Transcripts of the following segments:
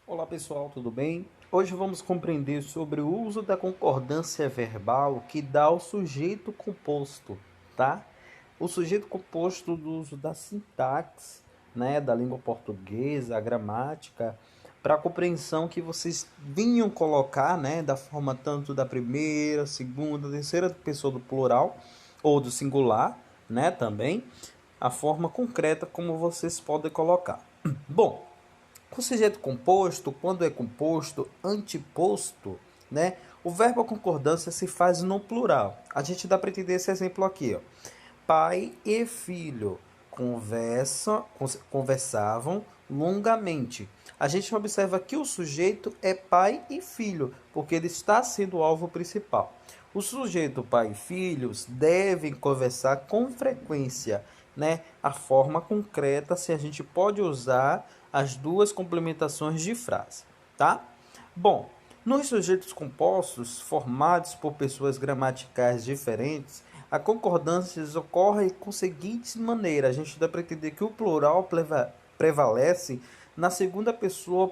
Olá pessoal, tudo bem? Hoje vamos compreender sobre o uso da concordância verbal que dá ao sujeito composto, tá? O sujeito composto do uso da sintaxe, né, da língua portuguesa, a gramática, para a compreensão que vocês vinham colocar, né, da forma tanto da primeira, segunda, terceira pessoa do plural ou do singular, né, também, a forma concreta como vocês podem colocar. Bom, o sujeito composto, quando é composto, anteposto, né? O verbo concordância se faz no plural. A gente dá para entender esse exemplo aqui, ó. Pai e filho conversavam longamente. A gente observa que o sujeito é pai e filho, porque ele está sendo o alvo principal. O sujeito pai e filhos devem conversar com frequência, né? A forma concreta, se a gente pode usar as duas complementações de frase, tá? Bom, nos sujeitos compostos formados por pessoas gramaticais diferentes, a concordância ocorre com a seguinte maneira: a gente dá para entender que o plural prevalece na segunda pessoa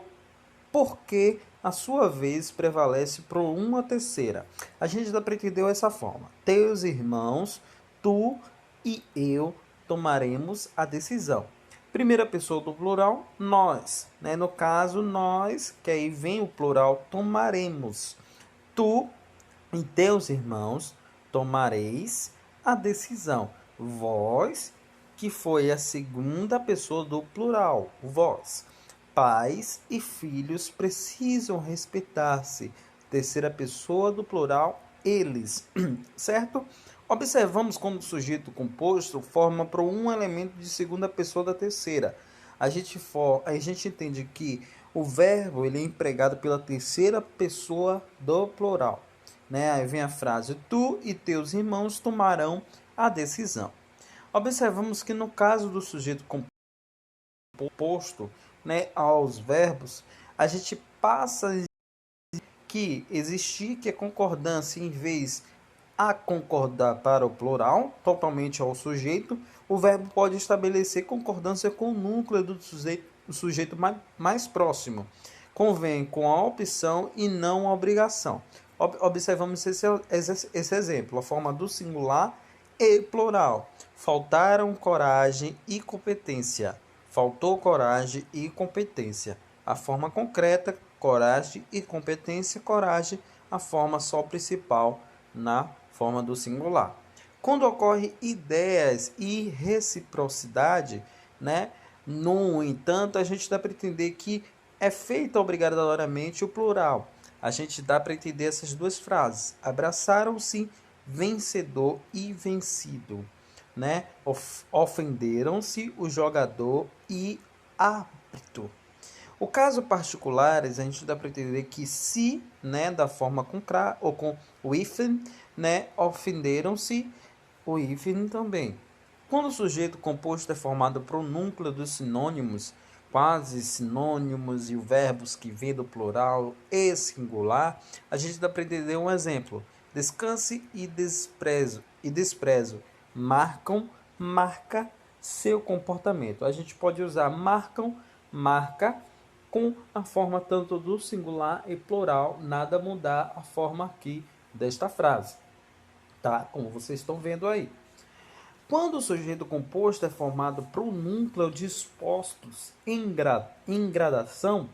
porque, a sua vez, prevalece por uma terceira. A gente dá para entender dessa forma: teus irmãos, tu e eu tomaremos a decisão. Primeira pessoa do plural, nós. Né? No caso, nós, que aí vem o plural, tomaremos. Tu e teus irmãos tomareis a decisão. Vós, que foi a segunda pessoa do plural, vós. Pais e filhos precisam respeitar-se. Terceira pessoa do plural, eles. Certo? Observamos como o sujeito composto forma para um elemento de segunda pessoa da terceira. A gente entende que o verbo ele é empregado pela terceira pessoa do plural. Né? Aí vem a frase: tu e teus irmãos tomarão a decisão. Observamos que no caso do sujeito composto, né, aos verbos, a gente passa que existir que a concordância em vez a concordar para o plural, totalmente ao sujeito, o verbo pode estabelecer concordância com o núcleo do sujeito mais próximo. Convém com a opção e não a obrigação. Observamos esse exemplo, a forma do singular e plural. Faltaram coragem e competência. Faltou coragem e competência. A forma concreta, coragem e competência, coragem, a forma só principal na forma do singular. Quando ocorre ideias e reciprocidade, né? No entanto, a gente dá para entender que é feita obrigatoriamente o plural. A gente dá para entender essas duas frases. Abraçaram-se vencedor e vencido, né? Ofenderam-se o jogador e árbitro. O caso particulares, a gente dá para entender que se, né, da forma com cra ou com o hífen, né, ofenderam-se o hífen também. Quando o sujeito composto é formado por um núcleo dos sinônimos, quase sinônimos e os verbos que vêm do plural e singular, a gente dá para entender um exemplo: descanse e desprezo marcam, marca seu comportamento. A gente pode usar marcam, marca com a forma tanto do singular e plural, nada mudar a forma aqui desta frase, tá? Como vocês estão vendo aí. Quando o sujeito composto é formado por um núcleo dispostos em gradação,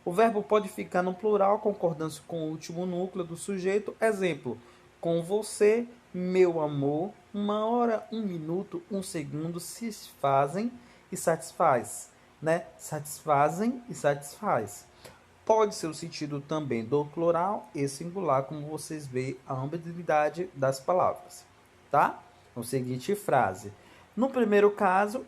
o verbo pode ficar no plural, concordância com o último núcleo do sujeito. Exemplo: com você, meu amor, uma hora, um minuto, um segundo se fazem e satisfaz, né? Satisfazem e satisfaz. Pode ser o sentido também do plural e singular, como vocês veem a ambiguidade das palavras, tá? A seguinte frase: no primeiro caso,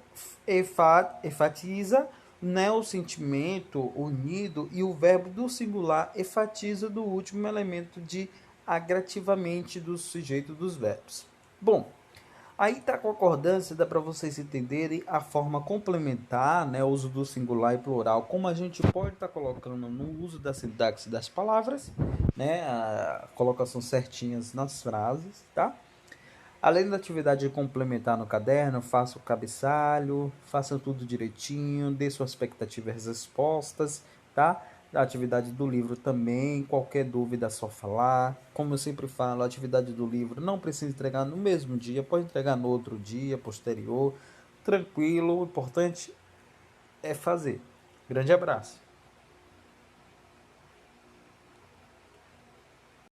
enfatiza, né, o sentimento unido e o verbo do singular enfatiza do último elemento de agradativamente do sujeito dos verbos. Bom, aí está a concordância, dá para vocês entenderem a forma complementar, né, o uso do singular e plural, como a gente pode estar colocando no uso da sintaxe das palavras, né, a colocação certinhas nas frases, tá? Além da atividade de complementar no caderno, faça o cabeçalho, faça tudo direitinho, dê suas expectativas respostas, tá? A atividade do livro também, qualquer dúvida é só falar. Como eu sempre falo, a atividade do livro não precisa entregar no mesmo dia, pode entregar no outro dia, posterior, tranquilo. O importante é fazer. Grande abraço.